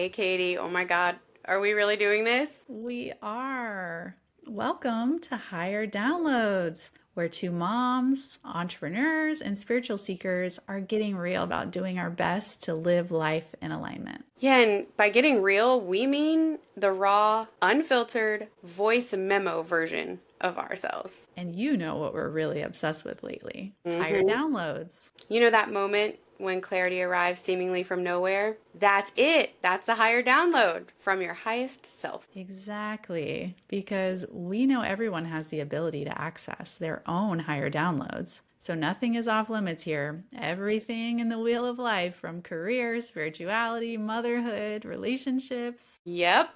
Hey, Katie. Oh my God. Are we really doing this? We are. Welcome to Higher Downloads, where two moms, entrepreneurs, and spiritual seekers are getting real about doing our best to live life in alignment. Yeah, and by getting real, we mean the raw, unfiltered voice memo version of ourselves. And you know what we're really obsessed with lately: higher hmm downloads. You know that moment when clarity arrives seemingly from nowhere? That's it. That's the higher download from your highest self. Exactly, because we know everyone has the ability to access their own higher downloads. So nothing is off limits here. Everything in the wheel of life, from career, spirituality, motherhood, relationships. Yep,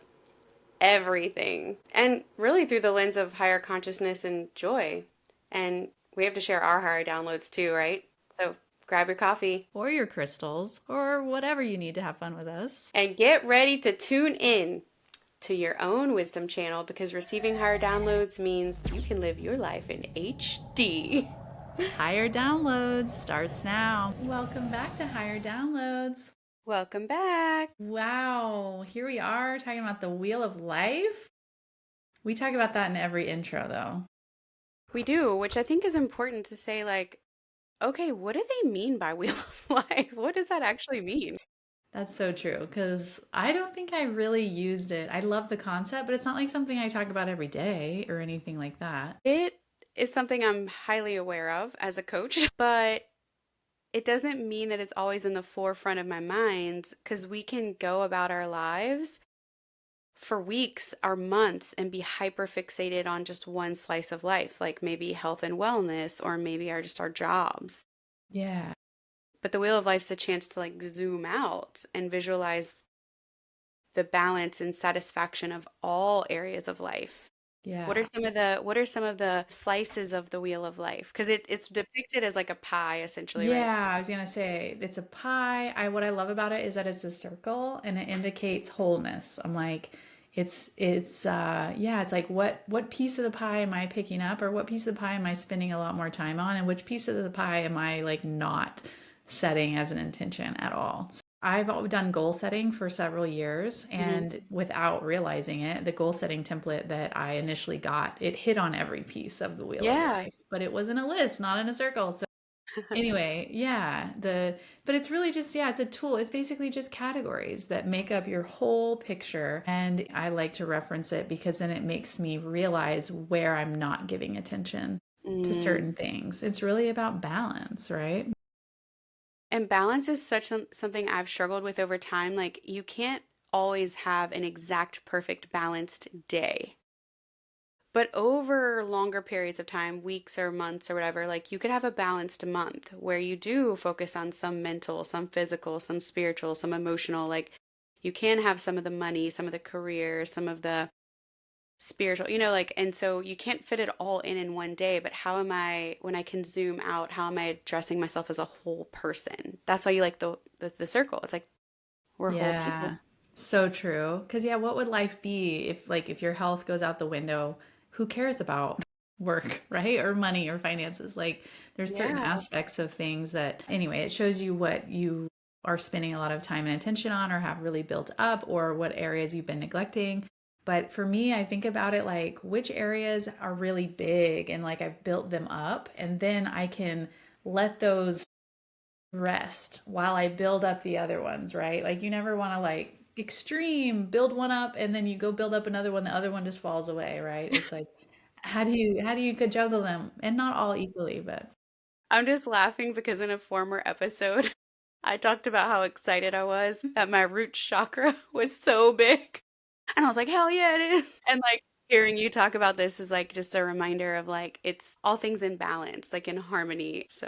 everything. And really through the lens of higher consciousness and joy. And we have to share our higher downloads too, right? So grab your coffee Or your crystals, or whatever you need to have fun with us. and get ready to tune in to your own wisdom channel because receiving higher downloads means you can live your life in HD. Higher Downloads starts now. Welcome back to Higher Downloads. Welcome back. Wow, here we are talking about the Wheel of Life. We talk about that in every intro, though. We do, which I think is important to say, like, okay, what do they mean by Wheel of Life? What does that actually mean? That's so true because I don't think I really used it. I love the concept, but it's not like something I talk about every day or anything like that. It is something I'm highly aware of as a coach, but it doesn't mean that it's always in the forefront of my mind because we can go about our lives for weeks or months and be hyper fixated on just one slice of life, like maybe health and wellness, or maybe just our jobs. Yeah, But the wheel of life's a chance to like zoom out and visualize the balance and satisfaction of all areas of life. yeah. What are some of the slices of the wheel of life? Because it's depicted as like a pie essentially, right? Yeah, I was gonna say it's a pie. What I love about it is that it's a circle and it indicates wholeness. I'm like, it's like what piece of the pie am I picking up, or what piece of the pie am I spending a lot more time on, and which piece of the pie am I like not setting as an intention at all. So I've done goal setting for several years, hmm and without realizing it, the goal setting template that I initially got, it hit on every piece of the wheel of Yeah. life, but it was in a list, not in a circle. So anyway, yeah, but it's really just, yeah, it's a tool. It's basically just categories that make up your whole picture. And I like to reference it because then it makes me realize where I'm not giving attention to Mm. certain things. It's really about balance, right? And balance is something I've struggled with over time. Like, you can't always have an exact, perfect, balanced day. But over longer periods of time, weeks or months or whatever, like you could have a balanced month where you do focus on some mental, some physical, some spiritual, some emotional. Like, you can have some of the money, some of the career, some of the spiritual, like, and so you can't fit it all in one day. But how am I, when I can zoom out, how am I addressing myself as a whole person? That's why you like the circle. It's like we're whole people. Yeah, so true. Because, yeah, what would life be if your health goes out the window? Who cares about work, right? Or money or finances? Like, there's certain Yeah. aspects of things that, anyway, it shows you what you are spending a lot of time and attention on or have really built up, or what areas you've been neglecting. But for me, I think about it like which areas are really big and like I've built them up, and then I can let those rest while I build up the other ones, right? Like you never want to like extreme build one up and then you go build up another one, the other one just falls away, right? It's like how do you could juggle them, and not all equally, but I'm just laughing because in a former episode, I talked about how excited I was that my root chakra was so big. And I was like, hell yeah, it is. And like hearing you talk about this is like just a reminder of like it's all things in balance, like in harmony. So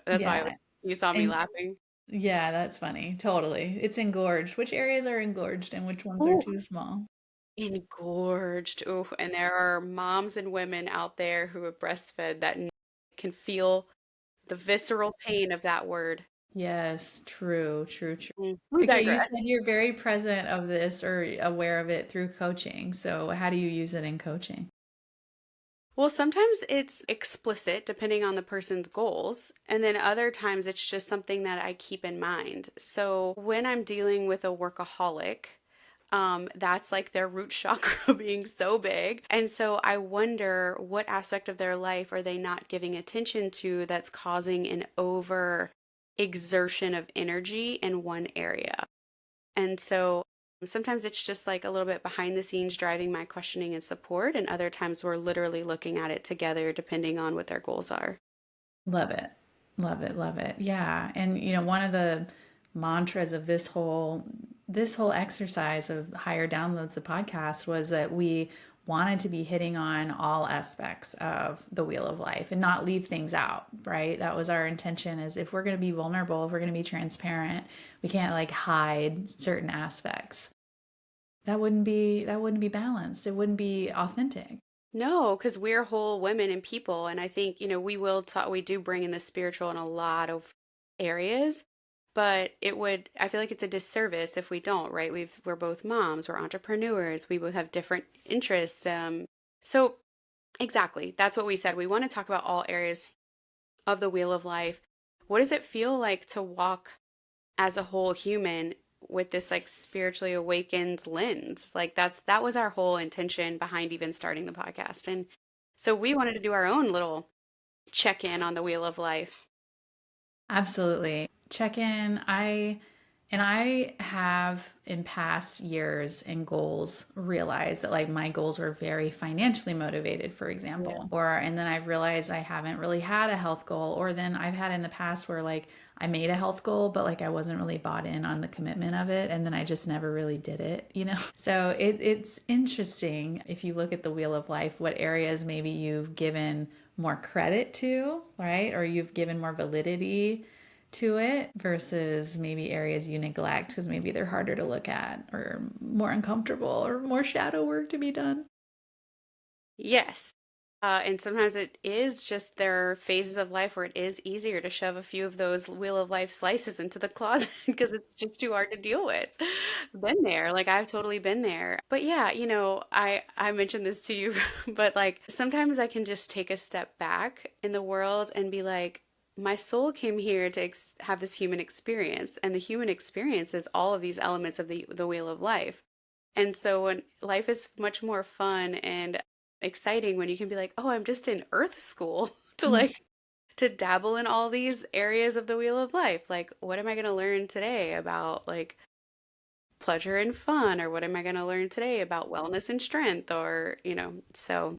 that's why yeah. you saw me And laughing. yeah, that's funny. Totally. It's engorged. Which areas are engorged and which ones are Ooh, too small? engorged. Ooh, and there are moms and women out there who have breastfed that can feel the visceral pain of that word. Yes, true, true, true. We Okay, you digress. said you're very present of this or aware of it through coaching. So how do you use it in coaching? Well, sometimes it's explicit depending on the person's goals, and then other times it's just something that I keep in mind. So when I'm dealing with a workaholic, That's like their root chakra being so big. And so I wonder what aspect of their life are they not giving attention to that's causing an over exertion of energy in one area. And so sometimes it's just like a little bit behind the scenes driving my questioning and support, and other times we're literally looking at it together depending on what their goals are. Love it. Love it. Love it. Yeah. And one of the mantras of this whole exercise of higher downloads the podcast was that we wanted to be hitting on all aspects of the wheel of life and not leave things out, right? That was our intention, is if we're going to be vulnerable, if we're going to be transparent, we can't like hide certain aspects. That wouldn't be balanced. It wouldn't be authentic. No, because we're whole women and people. And I think, we will talk, we do bring in the spiritual in a lot of areas, but I feel like it's a disservice if we don't, right? We're both moms, we're entrepreneurs, we both have different interests. So exactly, that's what we said. We want to talk about all areas of the wheel of life. What does it feel like to walk as a whole human with this like spiritually awakened lens? Like that was our whole intention behind even starting the podcast. And so we wanted to do our own little check-in on the wheel of life. Absolutely. Check in. I have in past years and goals realized that like my goals were very financially motivated, for Yeah. example. And then I've realized I haven't really had a health goal. Or then I've had in the past where like I made a health goal, but like I wasn't really bought in on the commitment of it. And then I just never really did it. So it's interesting if you look at the wheel of life, what areas maybe you've given more credit to, right? Or you've given more validity to it versus maybe areas you neglect because maybe they're harder to look at or more uncomfortable or more shadow work to be done. Yes. And sometimes it is just there are phases of life where it is easier to shove a few of those wheel of life slices into the closet because it's just too hard to deal with. Been there, like I've totally been there. But yeah, I mentioned this to you, but like sometimes I can just take a step back in the world and be like, my soul came here to have this human experience, and the human experience is all of these elements of the wheel of life. And so when life is much more fun and exciting when you can be like, "Oh, I'm just in earth school," to like to dabble in all these areas of the wheel of life. Like, what am I going to learn today about like pleasure and fun, or what am I going to learn today about wellness and strength, or, so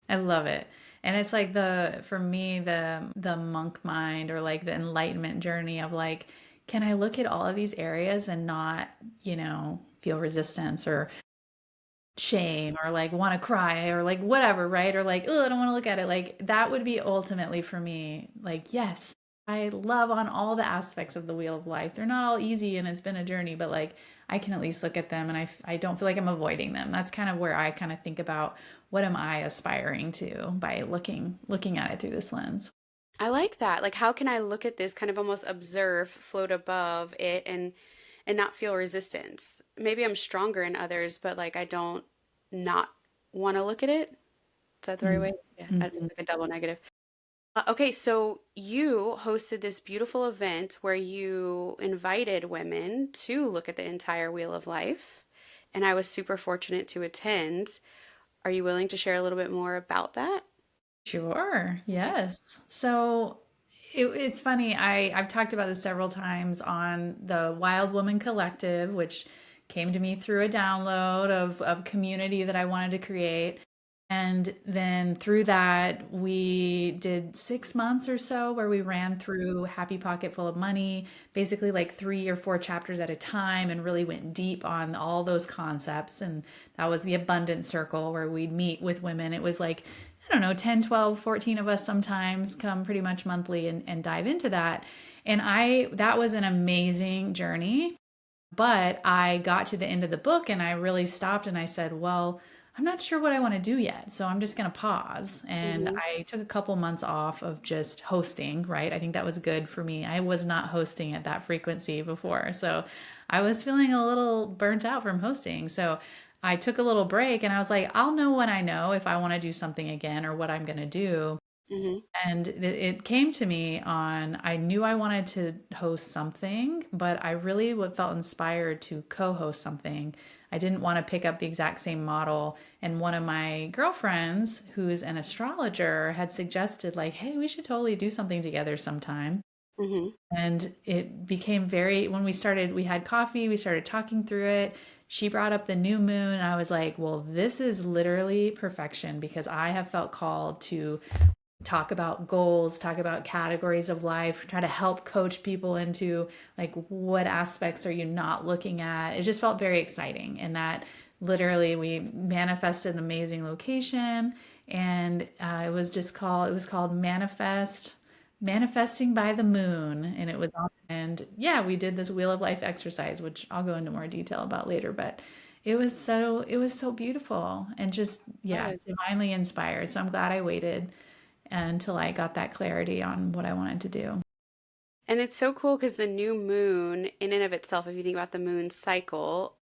I love it. And it's like for me, the monk mind or like the enlightenment journey of like, can I look at all of these areas and not, feel resistance or shame or like want to cry or like whatever, right? Or like, oh, I don't want to look at it. Like that would be ultimately for me, like, yes, I love on all the aspects of the wheel of life. They're not all easy and it's been a journey, but like I can at least look at them and I don't feel like I'm avoiding them. That's kind of where I kind of think about what am I aspiring to by looking at it through this lens. I like that. Like, how can I look at this, kind of almost observe, float above it, and not feel resistance? Maybe I'm stronger in others, but like I don't not want to look at it. Is that the right way? Yeah, that's Mm-hmm. just like a double negative. Okay, so you hosted this beautiful event where you invited women to look at the entire wheel of life, and I was super fortunate to attend. Are you willing to share a little bit more about that? Sure. Yes. So it's funny. I've talked about this several times on the Wild Woman Collective, which came to me through a download of community that I wanted to create. And then through that, we did 6 months or so where we ran through Happy Pocket Full of Money, basically like 3 or 4 chapters at a time, and really went deep on all those concepts. And that was the Abundance Circle where we'd meet with women. It was like, I don't know, 10, 12, 14 of us sometimes come pretty much monthly and dive into that. And that was an amazing journey. But I got to the end of the book and I really stopped and I said, well, I'm not sure what I want to do yet. So I'm just going to pause. And Hmm. I took a couple months off of just hosting, right? I think that was good for me. I was not hosting at that frequency before. So I was feeling a little burnt out from hosting. So I took a little break and I was like, I'll know when I know if I want to do something again or what I'm going to do. Hmm. And it came to me I knew I wanted to host something, but I really felt inspired to co host something I didn't want to pick up the exact same model. And one of my girlfriends, who's an astrologer, had suggested, like, hey, we should totally do something together sometime. Hmm. And it became very, when we started, we had coffee, we started talking through it. She brought up the new moon, and I was like, well, this is literally perfection because I have felt called to talk about goals, talk about categories of life, try to help coach people into like what aspects are you not looking at. It just felt very exciting. And that literally we manifested an amazing location, and it was called Manifesting by the Moon. And it was on, and yeah, we did this Wheel of Life exercise, which I'll go into more detail about later, but it was so beautiful and just yeah, Was. divinely inspired. So I'm glad I waited until I got that clarity on what I wanted to do. And it's so cool because the new moon, in and of itself, if you think about the moon cycle,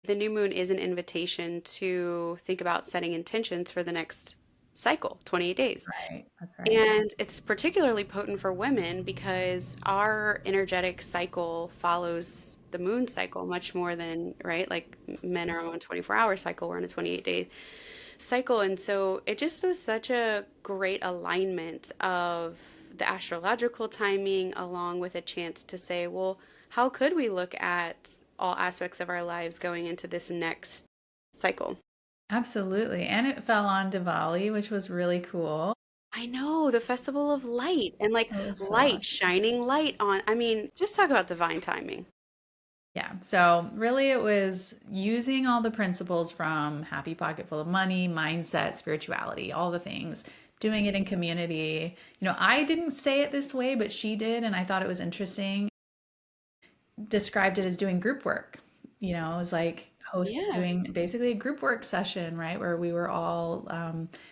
the new moon is an invitation to think about setting intentions for the next cycle, 28 days. Right. That's right. And it's particularly potent for women because our energetic cycle follows the moon cycle much more than, right? Like men are on a 24-hour cycle, we're on a 28-day cycle. And so it just was such a great alignment of the astrological timing along with a chance to say, well, how could we look at all aspects of our lives going into this next cycle? Absolutely. And it fell on Diwali, which was really cool. I know, the Festival of Light and like It was so light, awesome. shining light on. I mean, just talk about divine timing. Yeah. So really it was using all the principles from Happy Pocket Full of Money, mindset, spirituality, all the things, doing it in community. I didn't say it this way, but she did, and I thought it was interesting. Described it as doing group work. It was like Yeah. doing basically a group work session, right, where we were all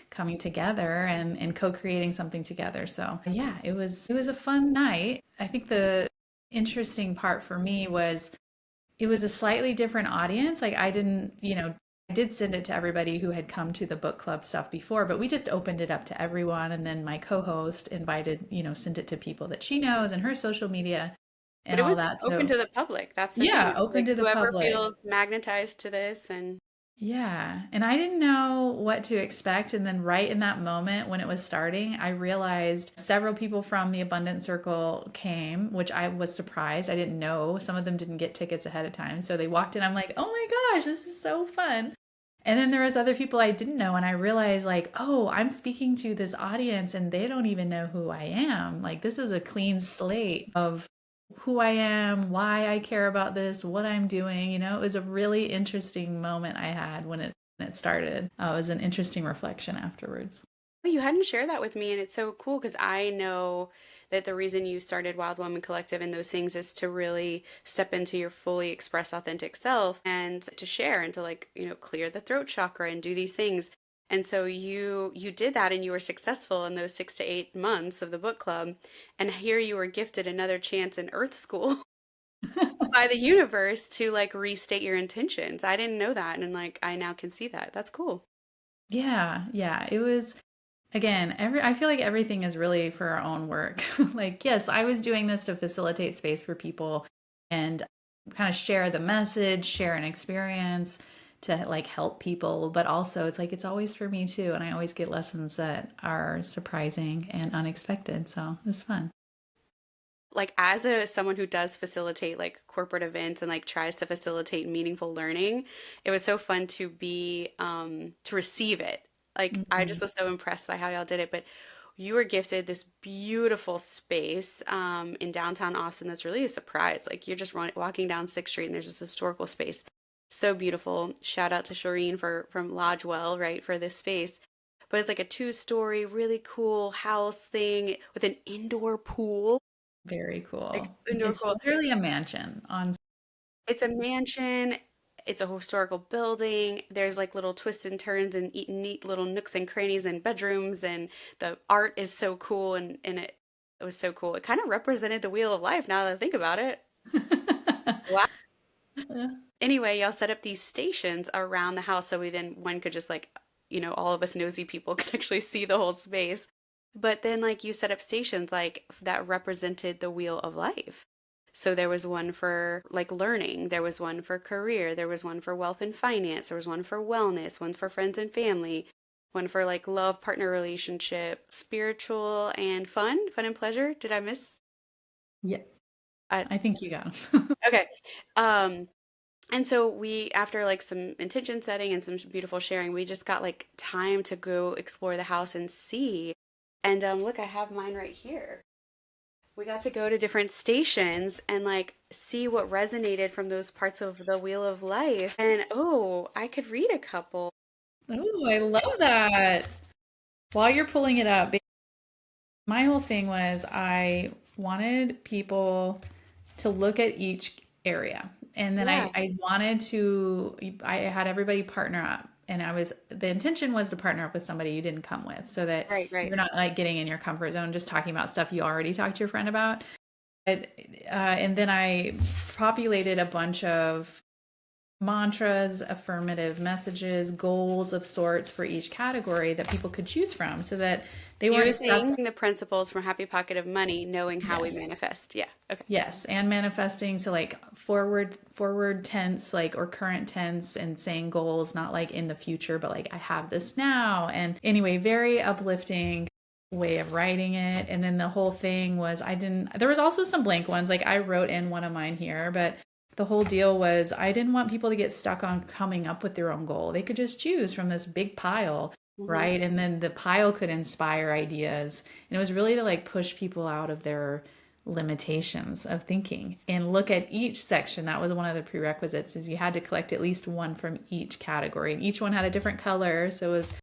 coming together and co-creating something together. So yeah, it was a fun night. I think the interesting part for me was it was a slightly different audience. Like I didn't, I did send it to everybody who had come to the book club stuff before, but we just opened it up to everyone. And then my co-host invited, sent it to people that she knows and her social media But and it all was that. open So to the public. That's the thing. yeah, It was open like to the whoever public. feels magnetized to this and Yeah. And I didn't know what to expect. And then, right in that moment when it was starting, I realized several people from the Abundant Circle came, which I was surprised. I didn't know. Some of them didn't get tickets ahead of time. So they walked in. I'm like, oh my gosh, this is so fun. And then there was other people I didn't know. And I realized, like, oh, I'm speaking to this audience and they don't even know who I am. Like, this is a clean slate of who I am, why I care about this, what I'm doing. It was a really interesting moment I had when it started. It was an interesting reflection afterwards. oh, you hadn't shared that with me, and it's so cool because I know that the reason you started Wild Woman Collective and those things is to really step into your fully express authentic self and to share and to like, clear the throat chakra and do these things. And so you did that and you were successful in those 6 to 8 months of the book club. And here you were gifted another chance in Earth School by the universe to like restate your intentions. I didn't know that and like I now can see that. That's cool. Yeah, yeah. It was again, I feel like everything is really for our own work. Like, yes, I was doing this to facilitate space for people and kind of share the message, share an experience to like help people, but also it's like it's always for me too, and I always get lessons that are surprising and unexpected. So, it's fun. Like as a someone who does facilitate like corporate events and like tries to facilitate meaningful learning, it was so fun to be to receive it. Like I just Mhm. was so impressed by how y'all did it. But you were gifted this beautiful space in downtown Austin that's really a surprise. Like you're just walking down 6th Street and there's this historical space. So beautiful. Shout out to Shireen for from Lodgewell, right, for this space. But it's like a 2-story, really cool house thing with an indoor pool. Very Like cool. indoor It's cool. literally a mansion on. It's a mansion. It's a historical building. There's like little twists and turns and neat little nooks and crannies and bedrooms, and the art is so cool and it was so cool. It kind of represented the Wheel of Life now that I think about it. Wow. Anyway, y'all set up these stations around the house so we then one could just like, all of us nosy people could actually see the whole space. But then like you set up stations like that represented the Wheel of Life. So there was one for like learning, there was one for career, there was one for wealth and finance, there was one for wellness, one for friends and family, one for like love, partner relationship, spiritual and fun and pleasure. Did I miss? Yeah, I, I think you got 'em. okay. Um, and so we, after like some intention setting and some beautiful sharing, we just got like time to go explore the house and see. And look, I have mine right here. We got to go to different stations and like see what resonated from those parts of the Wheel of Life. And oh, I could read a couple. Oh, I love that. While you're pulling it up, my whole thing was I wanted people to look at each area. And then Yeah, I wanted to, I had everybody partner up. And the intention was to partner up with somebody you didn't come with so that right, right. you're not like getting in your comfort zone, just talking about stuff you already talked to your friend about. And then I populated a bunch of mantras, affirmative messages, goals of sorts for each category that people could choose from so that they weren't stuck. Using the principles from Happy Pocket of Money, knowing how we Yes. manifest. Yeah, okay. Yes, and manifesting, so like forward tense, like, or current tense, and saying goals not like in the future but like I have this now. And anyway, very uplifting way of writing it. And then the whole thing was, I didn't there was also some blank ones, like I wrote in one of mine here, but the whole deal was I didn't want people to get stuck on coming up with their own goal. They could just choose from this big pile, Hmm. right? And then the pile could inspire ideas. And it was really to like push people out of their limitations of thinking and look at each section. That was one of the prerequisites, is you had to collect at least one from each category, and each one had a different color, so it was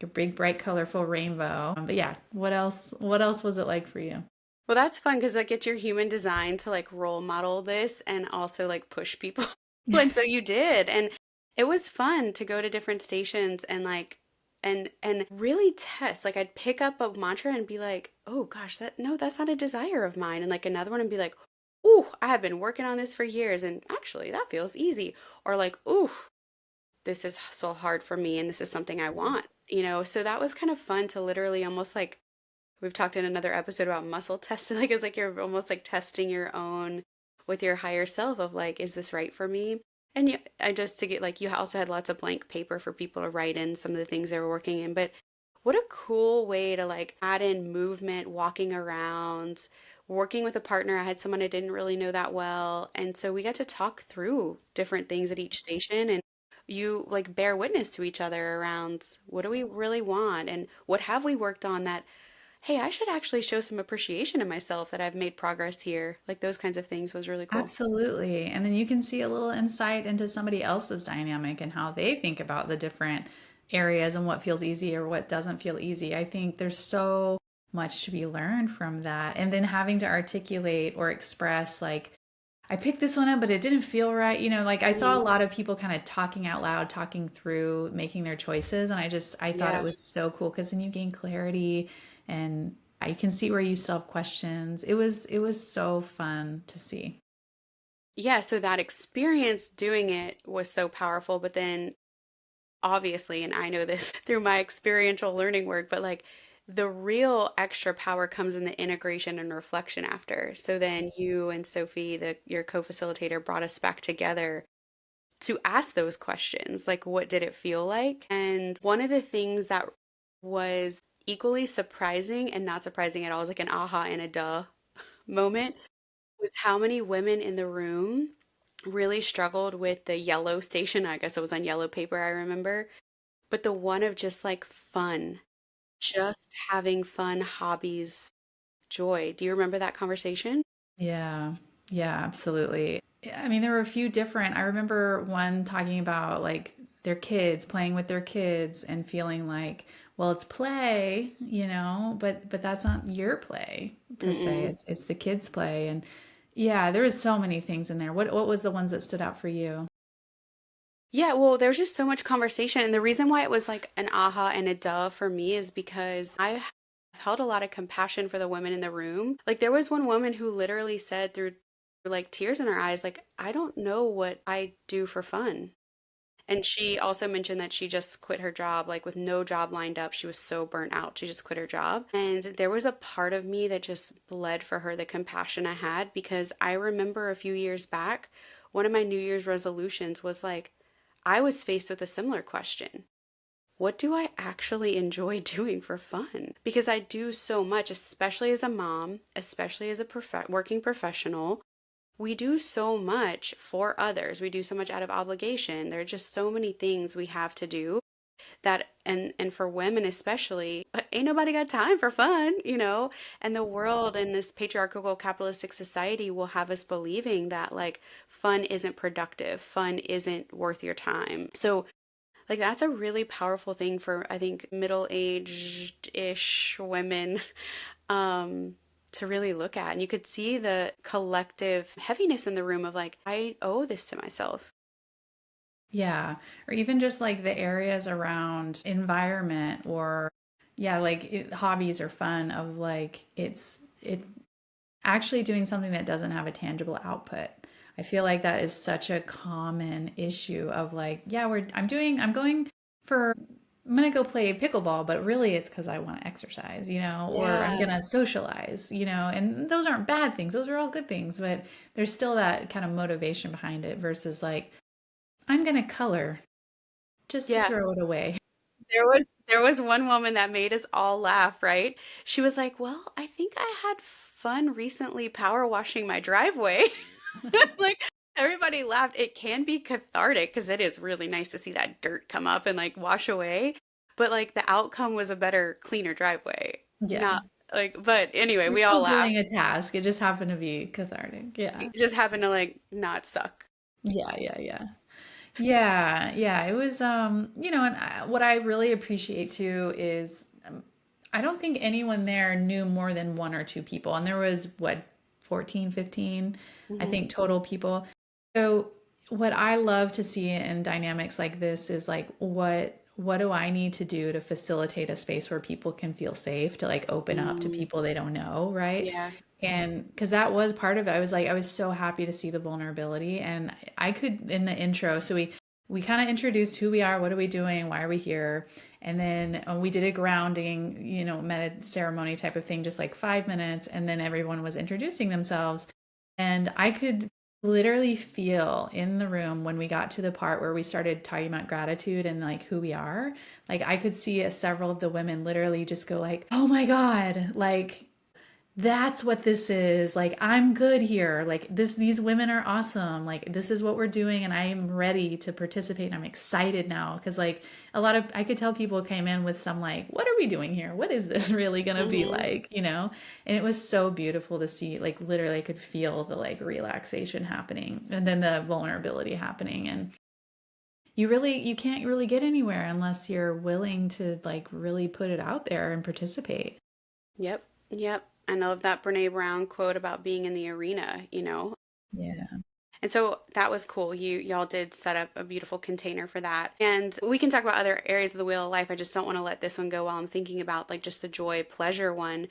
a big bright colorful rainbow. But yeah, what else was it like for you? Well, that's fun because like it's your human design to like role model this and also like push people. And so you did. And it was fun to go to different stations and like and really test. Like I'd pick up a mantra and be like, "Oh gosh, that no, that's not a desire of mine." And like another one and be like, "Ooh, I have been working on this for years and actually that feels easy." Or like, "Ooh, this is so hard for me and this is something I want." So that was kind of fun to literally almost like we've talked in another episode about muscle testing. Like it's like you're almost like testing your own with your higher self of like, is this right for me? And you, I just to get like you also had lots of blank paper for people to write in some of the things they were working in. But what a cool way to like add in movement, walking around, working with a partner. I had someone I didn't really know that well. And so we got to talk through different things at each station and you like bear witness to each other around what do we really want and what have we worked on that hey, I should actually show some appreciation in myself that I've made progress here. Like those kinds of things was really cool. Absolutely. And then you can see a little insight into somebody else's dynamic and how they think about the different areas and what feels easy or what doesn't feel easy. I think there's so much to be learned from that. And then having to articulate or express, like, I picked this one up, but it didn't feel right. Like I saw a Hmm. lot of people kind of talking out loud, talking through, making their choices. And I thought it Yeah. was so cool because then you gain clarity and you can see where you still have questions. It was so fun to see. Yeah, so that experience doing it was so powerful, but then obviously, and I know this through my experiential learning work, but like the real extra power comes in the integration and reflection after. So then you and Sophie, your co-facilitator, brought us back together to ask those questions like what did it feel like, and one of the things that was equally surprising and not surprising at all, was like an aha and a duh moment, was how many women in the room really struggled with the yellow station. I guess it was on yellow paper, I remember, but the one of just like fun, just having fun, hobbies, joy. Do you remember that conversation? Yeah, yeah, absolutely. I mean, there were a few different. I remember one talking about like their kids, playing with their kids and feeling like, well, it's play, but that's not your play per se. Mm-mm. It's the kids' play. And yeah, there was so many things in there. What was the ones that stood out for you? Yeah, well, there's just so much conversation. And the reason why it was like an aha and a duh for me is because I have held a lot of compassion for the women in the room. Like, there was one woman who literally said through like tears in her eyes, like, I don't know what I do for fun. And she also mentioned that she just quit her job, like with no job lined up. She was so burnt out. She just quit her job. And there was a part of me that just bled for her, the compassion I had, because I remember a few years back, one of my New Year's resolutions was like, I was faced with a similar question. What do I actually enjoy doing for fun? Because I do so much, especially as a mom, especially as a working professional. We do so much for others. We do so much out of obligation. There are just so many things we have to do that and for women especially, ain't nobody got time for fun, you know? And the world in this patriarchal capitalistic society will have us believing that like fun isn't productive, fun isn't worth your time. So like that's a really powerful thing for I think middle-aged-ish women um to really look at. And you could see the collective heaviness in the room of like, I owe this to myself. Yeah. Or even just like the areas around environment or yeah, like hobbies are fun of like it's actually doing something that doesn't have a tangible output. I feel like that is such a common issue of like, yeah, I'm going for I'm gonna go play pickleball, but really it's because I want to exercise, or I'm Yeah. gonna socialize, and those aren't bad things. Those are all good things, but there's still that kind of motivation behind it versus like, I'm gonna color just to Yeah. throw it away. There was one woman that made us all laugh, right? She was like, "Well, I think I had fun recently power washing my driveway." Like everybody laughed. It can be cathartic because it is really nice to see that dirt come up and like wash away. But like the outcome was a better, cleaner driveway. Yeah. Not like, but anyway, You're we all still laughed. doing a task. It just happened to be cathartic. Yeah. It just happened to like not suck. Yeah, yeah, yeah. Yeah, yeah. It was, and what I really appreciate too is I don't think anyone there knew more than one or two people. And there was what, 14, 15, I Hmm. think total people. So what I love to see in dynamics like this is like what do I need to do to facilitate a space where people can feel safe to like open up to Mm, people they don't know, right? yeah. And because that was part of it, I was so happy to see the vulnerability. And I could, in the intro, so we kind of introduced who we are, what are we doing, why are we here, and then we did a grounding, med ceremony type of thing, just like 5 minutes, and then everyone was introducing themselves, and I could literally feel in the room when we got to the part where we started talking about gratitude and like who we are, like I could see several of the women literally just go like, oh my god, like that's what this is. Like, I'm good here. Like, these women are awesome. Like, this is what we're doing, and I am ready to participate. I'm excited now because, like, I could tell people came in with some, like, what are we doing here? What is this really gonna be Hmm. like, And it was so beautiful to see, like, literally, I could feel the, like, relaxation happening and then the vulnerability happening. And you can't really get anywhere unless you're willing to, like, really put it out there and participate. Yep. Yep. I love that Brene Brown quote about being in the arena, you know? Yeah. And so that was cool. Y'all did set up a beautiful container for that. And we can talk about other areas of the wheel of life. I just don't want to let this one go while I'm thinking about like just the joy pleasure one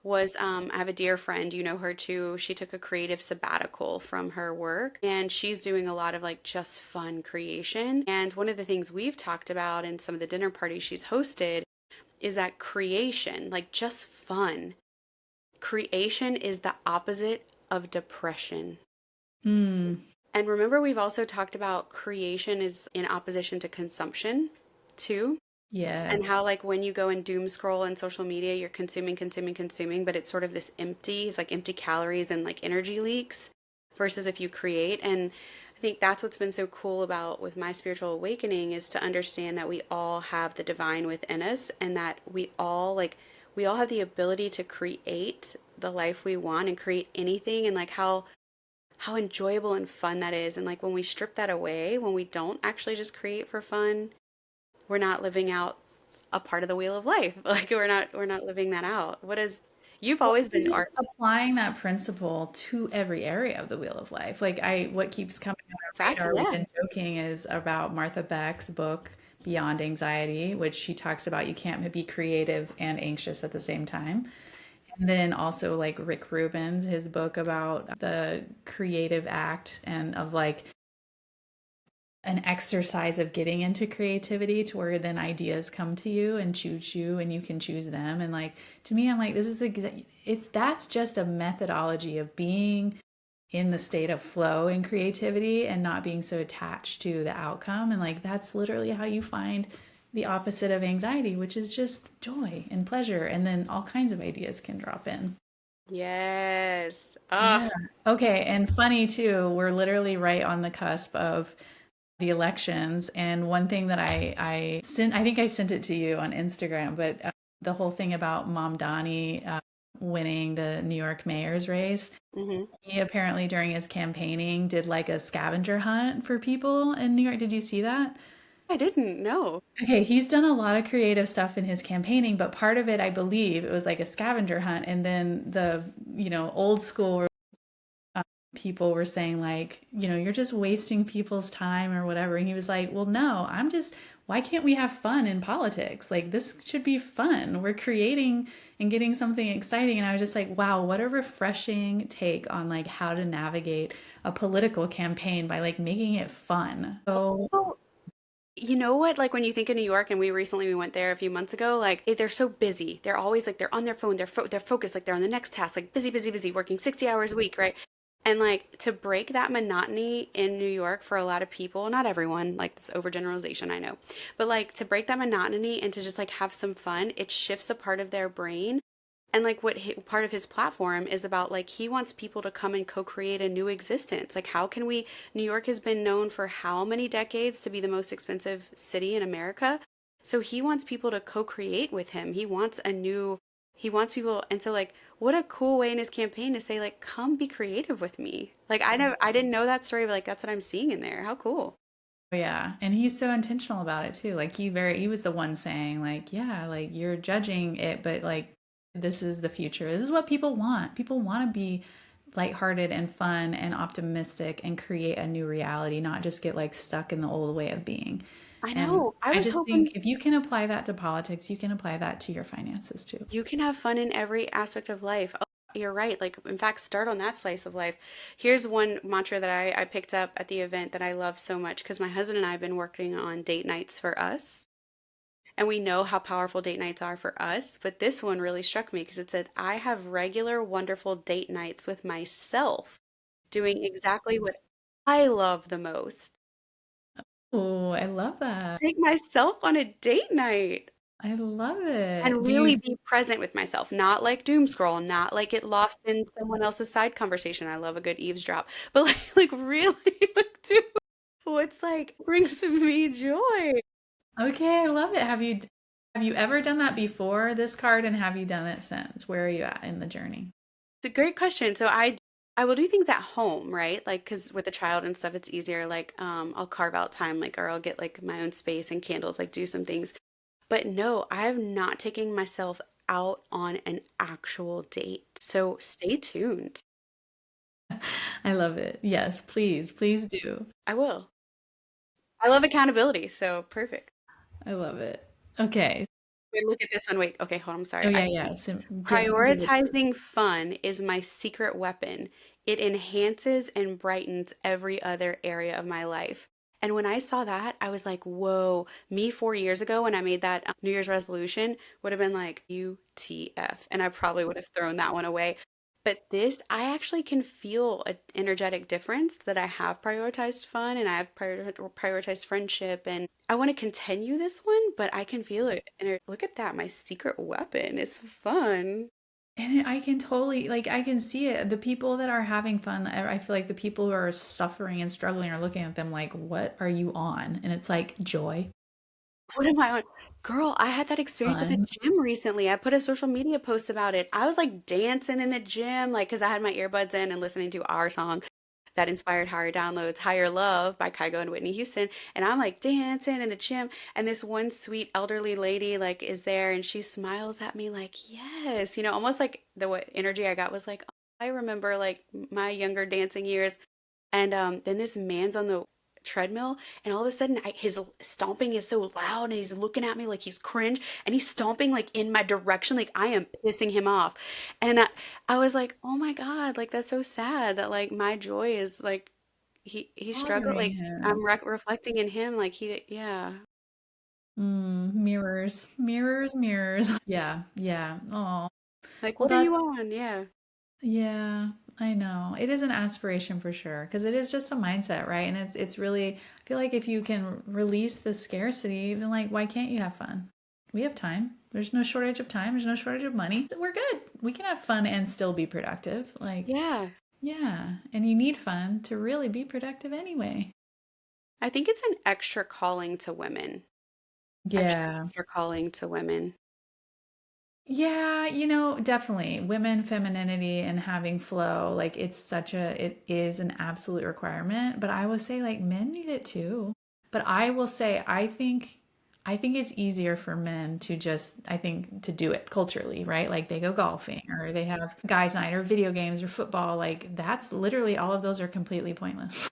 was I have a dear friend, you know her too. She took a creative sabbatical from her work and she's doing a lot of like just fun creation. And one of the things we've talked about in some of the dinner parties she's hosted is that creation, like just fun. Creation is the opposite of depression. Mm, And remember, we've also talked about creation is in opposition to consumption, too. And yes. how, like, when you go and doom scroll on social media, you're consuming, consuming, consuming, but it's sort of this empty, it's like empty calories and like energy leaks versus if you create. And I think that's what's been so cool about with my spiritual awakening is to understand that we all have the divine within us and that we all have the ability to create the life we want and create anything and like how enjoyable and fun that is. And like when we strip that away, when we don't actually just create for fun, we're not living out a part of the wheel of life. Like we're not living that out. What is you've Well, always and been just art applying that principle to every area of the wheel of life. What keeps coming on our fast? radar, we've Yeah. been joking, is about Martha Beck's book, Beyond Anxiety, which she talks about you can't be creative and anxious at the same time. And then also like Rick Rubin's, his book about the creative act and of like an exercise of getting into creativity to where then ideas come to you and choose you and you can choose them. And like, to me, I'm like, this is it's that's just a methodology of being in the state of flow and creativity and not being so attached to the outcome. And like, that's literally how you find the opposite of anxiety, which is just joy and pleasure. And then all kinds of ideas can drop in. Yes. Yeah. Okay. And funny too, we're literally right on the cusp of the elections. And one thing that I sent, I think I sent it to you on Instagram, but the whole thing about Mom Donnie winning the New York mayor's race. Hmm. He apparently during his campaigning did like a scavenger hunt for people in New York. Did you see that? I didn't know. Okay, he's done a lot of creative stuff in his campaigning, but part of it, I believe, it was like a scavenger hunt, and then old school people were saying like, you're just wasting people's time or whatever. And he was like, well, no, why can't we have fun in politics? Like, this should be fun. We're creating and getting something exciting. And I was just like, wow, what a refreshing take on like how to navigate a political campaign by like making it fun. So, Oh, you know what? Like when you think of New York, and we went there a few months ago. Like they're so busy. They're always like they're on their phone. They're focused. Like they're on the next task. Like busy, busy, busy, working 60 hours a week, right? And like to break that monotony in New York for a lot of people, not everyone, like this overgeneralization, I know, but like to break that monotony and to just like have some fun, it shifts a part of their brain. And like part of his platform is about like he wants people to come and co-create a new existence. Like how can we New York has been known for how many decades to be the most expensive city in America. So he wants people to co-create with him. He wants people, and so like what a cool way in his campaign to say like come be creative with me. Like I didn't know that story, but like that's what I'm seeing in there. How cool. yeah, and he's so intentional about it too. Like he was the one saying like, yeah, like you're judging it, but like this is the future. This is what people want. People want to be lighthearted and fun and optimistic and create a new reality, not just get like stuck in the old way of being. I And know. I I was just think hoping if you can apply that to politics, you can apply that to your finances too. you can have fun in every aspect of life. Oh, you're right. Like, in fact, start on that slice of life. Here's one mantra that I picked up at the event that I love so much because my husband and I have been working on date nights for us. And we know how powerful date nights are for us. But this one really struck me because it said, I have regular, wonderful date nights with myself, doing exactly what I love the most. Oh, I love that. Take myself on a date night. I love it. And Do really you be present with myself, not like doom scroll, not like get lost in someone else's side conversation. I love a good eavesdrop, but like really like do what's like brings me joy. Okay, I love it. Have you ever done that before this card and have you done it since? Where are you at in the journey? It's a great question. So I will do things at home, right? Like because with a child and stuff, it's easier. Like I'll carve out time, like or I'll get like my own space and candles, like do some things. But no, I have not taken myself out on an actual date. So stay tuned. I love it. Yes, please, please do. I will. I love accountability, so perfect. I love it. Okay. Wait, look at this one. Wait, okay, hold on. I'm sorry. Oh I yeah, yeah. So give it to us. prioritizing fun is my secret weapon. It enhances and brightens every other area of my life. And when I saw that, I was like, whoa, me 4 years ago when I made that New Year's resolution would have been like, UTF. And I probably would have thrown that one away. But this, I actually can feel an energetic difference that I have prioritized fun and I have prioritized friendship. And I want to continue this one, but I can feel it. And look at that, my secret weapon. It's fun. And I can totally like I can see it. The people that are having fun, I feel like the people who are suffering and struggling are looking at them like, "What are you on?" And it's like joy, What am I on? Girl, I had that experience at the fun. gym recently. I put a social media post about it. I was like dancing in the gym, like, because I had my earbuds in and listening to our song that inspired Higher Downloads, Higher Love by Kygo and Whitney Houston. And I'm like dancing in the gym. And this one sweet elderly lady, like, is there and she smiles at me, like, yes, almost like the what energy I got was like, oh, I remember like my younger dancing years. And then this man's on the treadmill, and all of a sudden, his stomping is so loud, and he's looking at me like he's cringe, and he's stomping like in my direction, like I am pissing him off. And I was like, oh my God, like that's so sad that like my joy is like he struggled, Honoring like, him. I'm reflecting in him, like, yeah. Mirrors, mirrors, mirrors. Yeah, yeah. Oh, Like, well, "What are you that's, on?" Yeah. yeah, I know. It is an aspiration for sure because it is just a mindset, right? And it's really, I feel like if you can release the scarcity, then like why can't you have fun? We have time. There's no shortage of time. There's no shortage of money. We're good. We can have fun and still be productive. Like, Yeah. yeah, and you need fun to really be productive anyway. I think it's an extra calling to women. Extra, Yeah. extra calling to women. Yeah, definitely women femininity and having flow, like it is an absolute requirement, but I will say like men need it too. But I will say I think it's easier for men to just I think to do it culturally, right? Like they go golfing or they have guys night or video games or football, like that's literally all of those are completely pointless.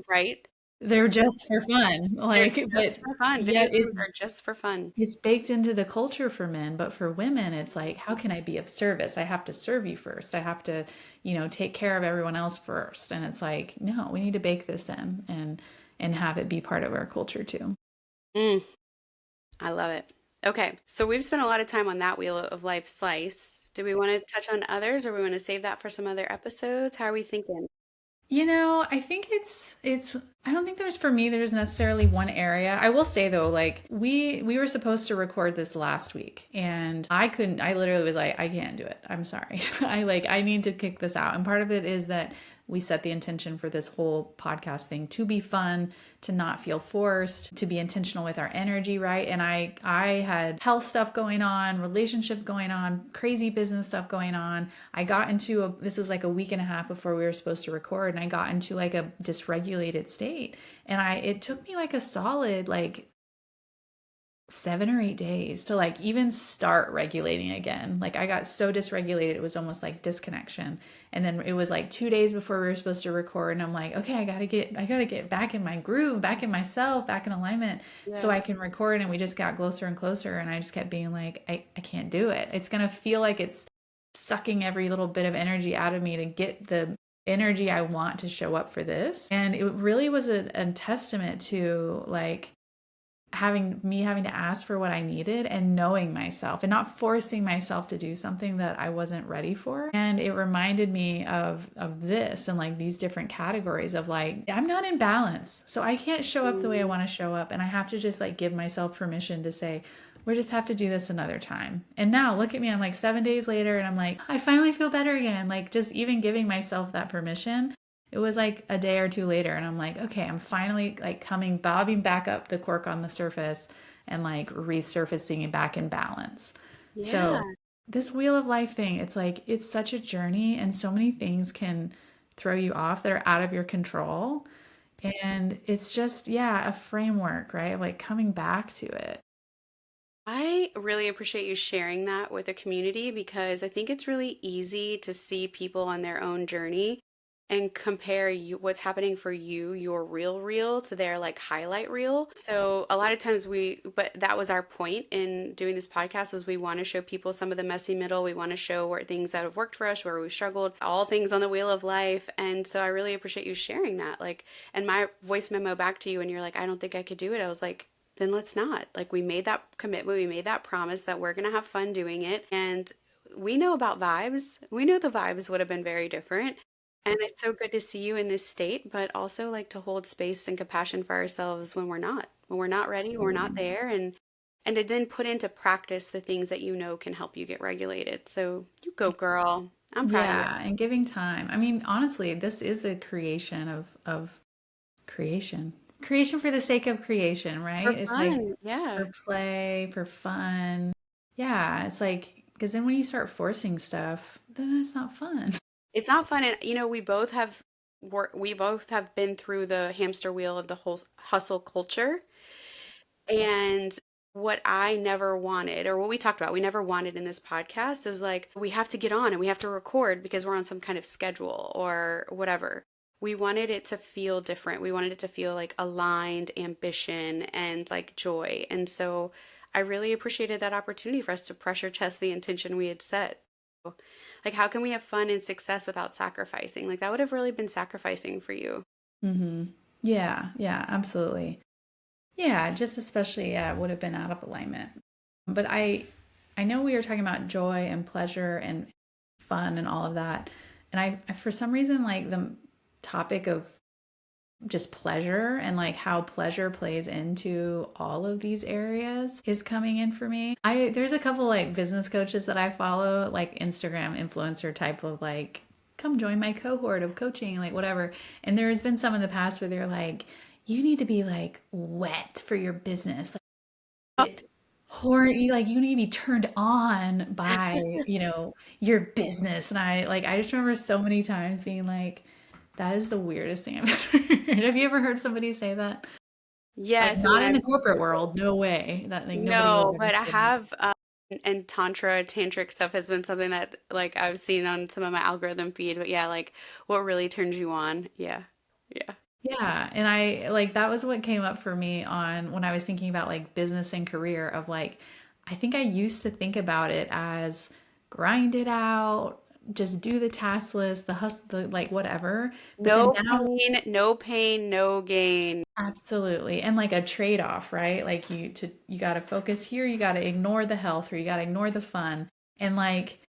Right? They're just for fun. They're Like but just for fun. Video yet games are just for fun. it's baked into the culture for men, but for women, it's like, how can I be of service? I have to serve you first. I have to, take care of everyone else first. And it's like, no, we need to bake this in and have it be part of our culture too. Mm, I love it. Okay, so we've spent a lot of time on that Wheel of Life slice. Do we want to touch on others or we want to save that for some other episodes? How are we thinking? I think it's I don't think there's for me there's necessarily one area. I will say though, like we were supposed to record this last week and I literally was like, I can't do it. I'm sorry. I need to kick this out. And part of it is that we set the intention for this whole podcast thing to be fun, to not feel forced, to be intentional with our energy, right? And I had health stuff going on, relationship going on, crazy business stuff going on. I got into this was like a week and a half before we were supposed to record, and I got into like a dysregulated state. And it took me like a solid like 7 or 8 days to like even start regulating again. Like I got so dysregulated, it was almost like disconnection. And then it was like 2 days before we were supposed to record, and I'm like, okay, I gotta get back in my groove, back in myself, back in alignment, so Yeah. I can record. And we just got closer and closer, and I just kept being like, I can't do it. It's gonna feel like it's sucking every little bit of energy out of me to get the energy I want to show up for this. And it really was a testament to like having to ask for what I needed and knowing myself and not forcing myself to do something that I wasn't ready for. And it reminded me of this and like these different categories of like I'm not in balance. So I can't show up the way I Mm, want to show up, and I have to just like give myself permission to say we just have to do this another time. And now look at me, I'm like 7 days later and I'm like I finally feel better again. Like just even giving myself that permission, it was like a day or two later, and I'm like, okay, I'm finally like bobbing back up the cork on the surface and like resurfacing it back in balance. yeah. So, this wheel of life thing, it's like, it's such a journey, and so many things can throw you off that are out of your control. And it's just, yeah, a framework, right? Of like coming back to it. I really appreciate you sharing that with the community because I think it's really easy to see people on their own journey and compare what's happening for you, your real reel, to their like highlight reel. So a lot of times but that was our point in doing this podcast was we want to show people some of the messy middle. We want to show where things that have worked for us, where we struggled, all things on the wheel of life. And so I really appreciate you sharing that. Like, and my voice memo back to you, and you're like, I don't think I could do it. I was like, then let's not. Like we made that commitment, we made that promise that we're going to have fun doing it. And we know about vibes. We know the vibes would have been very different. And it's so good to see you in this state, but also like to hold space and compassion for ourselves when we're not. When we're not ready, when we're not Absolutely. there, and to then put into practice the things that you know can help you get regulated. So you go, girl. I'm proud of you. Yeah, and giving time. I mean, honestly, this is a creation of creation. Creation for the sake of creation, For right? It's like fun. Yeah. for play, for fun. Yeah, it's like because then when you start forcing stuff, then it's not fun. It's not fun. And, we both have been through the hamster wheel of the whole hustle culture. And what I never wanted, or what we talked about, we never wanted in this podcast is like, we have to get on and we have to record because we're on some kind of schedule or whatever. We wanted it to feel different. We wanted it to feel like aligned ambition and like joy. And so I really appreciated that opportunity for us to pressure test the intention we had set. Like, how can we have fun and success without sacrificing? Like, that would have really been sacrificing for you. Hmm. Yeah, yeah, absolutely. Yeah, just especially, yeah, it would have been out of alignment. But I know we were talking about joy and pleasure and fun and all of that. And I for some reason like the topic of just pleasure and like how pleasure plays into all of these areas is coming in for me. I there's a couple like business coaches that I follow, like Instagram influencer type of like come join my cohort of coaching, like whatever. And there's been some in the past where they're like, you need to be like wet for your business. Like, horny, like you need to be turned on by, your business. And I just remember so many times being like, that is the weirdest thing I've ever heard. Have you ever heard somebody say that? Like Yes, and not in I've the corporate world, no way. That like nobody would no, ever but I say that. have and tantric stuff has been something that like I've seen on some of my algorithm feed. But yeah, like what really turns you on? Yeah. Yeah. Yeah, and I like that was what came up for me on when I was thinking about like business and career of like I think I used to think about it as grind it out, just do the task list, the hustle, the, like whatever. But then No now pain, no pain, no gain. absolutely. And like a trade-off, right? Like you got to focus here, you got to ignore the health or you got to ignore the fun. And like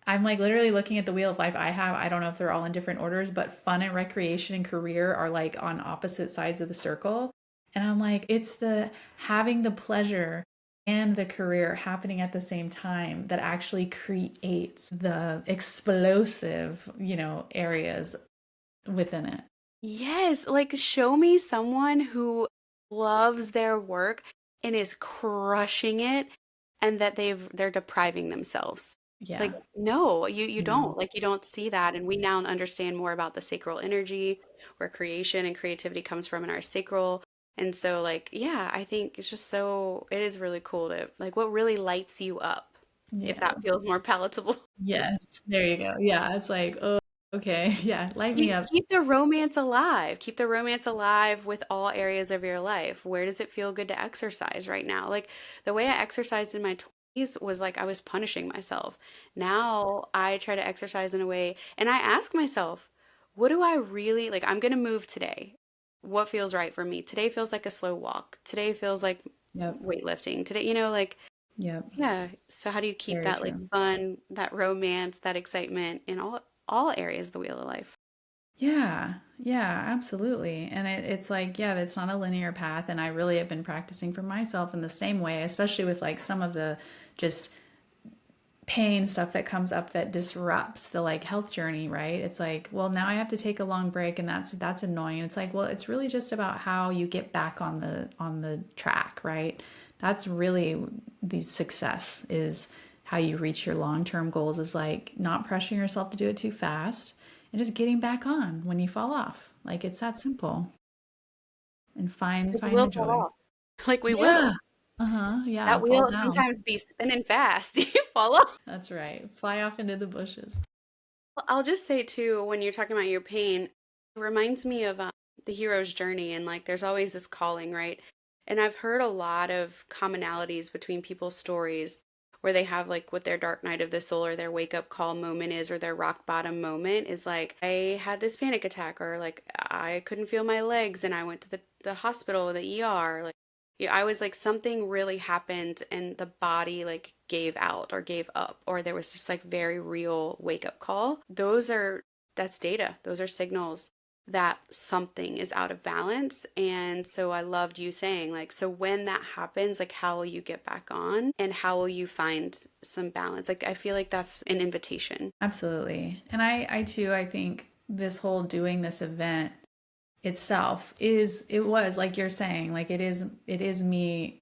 I'm like literally looking at the wheel of life I have. I don't know if they're all in different orders, but fun and recreation and career are like on opposite sides of the circle. And I'm like, it's the having the pleasure and the career happening at the same time that actually creates the explosive, areas within it. Yes, like show me someone who loves their work and is crushing it and that they're depriving themselves. Like Yeah. no, you No. don't. Like you don't see that and we now understand more about the sacral energy where creation and creativity comes from in our sacral. And so like yeah, I think it's just so it is really cool to like what really lights you up if Yeah. that feels more palatable. Yes. There you go. Yeah. It's like, oh, okay. Yeah. Light me up. Keep the romance alive. Keep the romance alive with all areas of your life. Where does it feel good to exercise right now? Like the way I exercised in my 20s was like I was punishing myself. Now I try to exercise in a way and I ask myself, what do I really like? I'm going to move today. What feels right for me? Today feels like a slow walk. Today feels like Yep. weightlifting. Today, like Yep. yeah. So how do you keep Very that like true. fun, that romance, that excitement in all areas of the wheel of life? Yeah, yeah, absolutely. And it's like, yeah, it's not a linear path. And I really have been practicing for myself in the same way, especially with like some of the just pain stuff that comes up that disrupts the like health journey, right? It's like, well, now I have to take a long break and that's annoying. It's like, well, it's really just about how you get back on the track, right? That's really the success is how you reach your long-term goals is like not pressuring yourself to do it too fast and just getting back on when you fall off. Like it's that simple and find Like we find will the fall joy. off. Like we Yeah. will. Uh-huh. That Yeah, fall wheel down. sometimes be spinning fast. You fall off. That's right. Fly off into the bushes. I'll just say too, when you're talking about your pain, it reminds me of the hero's journey and like there's always this calling, right? And I've heard a lot of commonalities between people's stories where they have like what their dark night of the soul or their wake up call moment is or their rock bottom moment is like I had this panic attack or like I couldn't feel my legs and I went to the hospital, the ER, like yeah, I was like something really happened and the body like gave out or gave up or there was just like very real wake up call. That's data. Those are signals that something is out of balance. And so I loved you saying like so when that happens, like how will you get back on and how will you find some balance? Like I feel like that's an invitation. Absolutely. And I too, I think this whole doing this event itself is, it was like you're saying, like it is me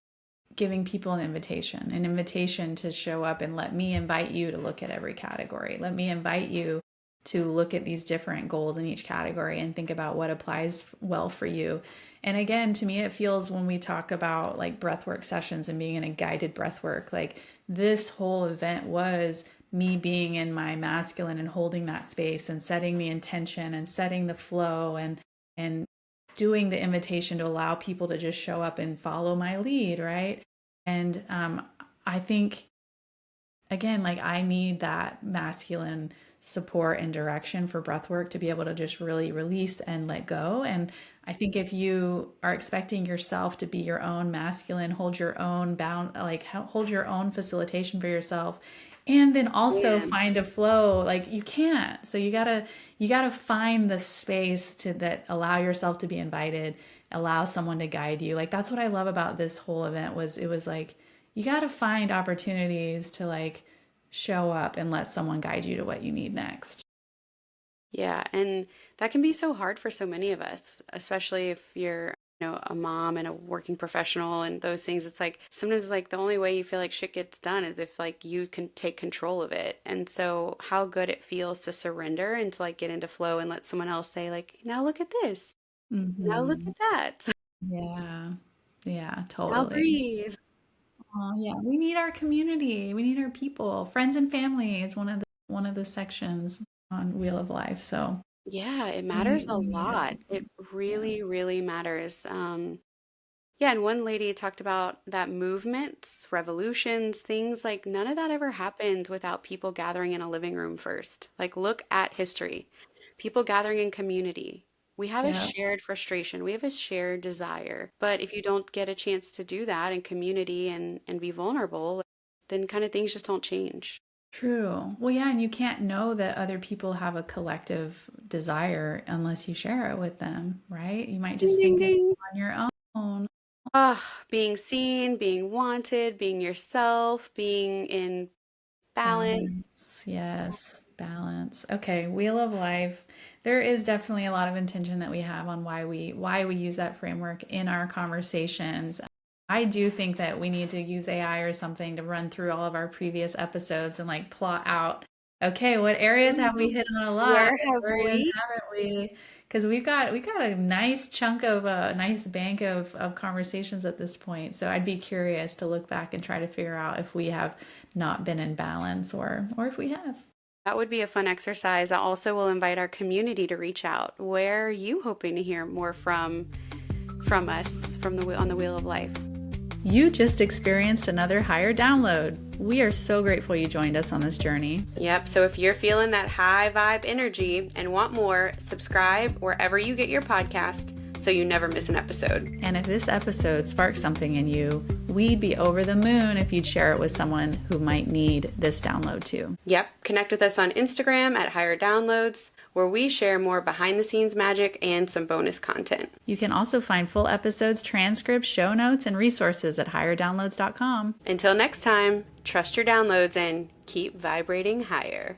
giving people an invitation to show up and let me invite you to look at every category. Let me invite you to look at these different goals in each category and think about what applies well for you. And again, to me, it feels when we talk about like breathwork sessions and being in a guided breathwork, like this whole event was me being in my masculine and holding that space and setting the intention and setting the flow and doing the invitation to allow people to just show up and follow my lead, right? And I think again, like I need that masculine support and direction for breath work to be able to just really release and let go. And I think if you are expecting yourself to be your own masculine, hold your own bound, like hold your own facilitation for yourself, and then also Man. find a flow, like you can't. So you gotta find the space to that allow yourself to be invited, allow someone to guide you. Like that's what I love about this whole event was it was like you got to find opportunities to like show up and let someone guide you to what you need next. Yeah, and that can be so hard for so many of us, especially if you're, a mom and a working professional and those things. It's like sometimes it's like the only way you feel like shit gets done is if like you can take control of it. And so how good it feels to surrender and to like get into flow and let someone else say like, now look at this. Now look Hmm. at that. Yeah. Yeah, Now totally. breathe. Oh, yeah. We need our community. We need our people. Friends and family is one of the sections on Wheel of Life. So Yeah, it matters we a need our lot. people. It Yeah. really, really matters. Yeah, and one lady talked about that movements, revolutions, things like none of that ever happened without people gathering in a living room first. Like, look at history. People gathering in community. We have a Yeah. shared frustration. We have a shared desire. But if you don't get a chance to do that in community and be vulnerable, then kind of things just don't change. True. Well, yeah, and you can't know that other people have a collective desire unless you share it with them, right? You might Ding, just ding, think of it ding. on your own. Ah, being seen, being wanted, being yourself, being in balance. Balance. Yes, balance. Okay, Wheel of Life. There is definitely a lot of intention that we have on why we use that framework in our conversations. I do think that we need to use AI or something to run through all of our previous episodes and like plot out, okay, what areas have we Ooh, hit on a lot? where have What areas we? haven't we? Because we got a nice chunk of a nice bank of conversations at this point. So I'd be curious to look back and try to figure out if we have not been in balance or if we have. That would be a fun exercise. I also will invite our community to reach out. Where are you hoping to hear more from us from the on the Wheel of Life? You just experienced another higher download. We are so grateful you joined us on this journey. Yep. So if you're feeling that high vibe energy and want more, subscribe wherever you get your podcast so you never miss an episode. And if this episode sparked something in you, we'd be over the moon if you'd share it with someone who might need this download too. Yep. Connect with us on Instagram at Higher Downloads, where we share more behind the scenes magic and some bonus content. You can also find full episodes, transcripts, show notes, and resources at higherdownloads.com. Until next time, trust your downloads and keep vibrating higher.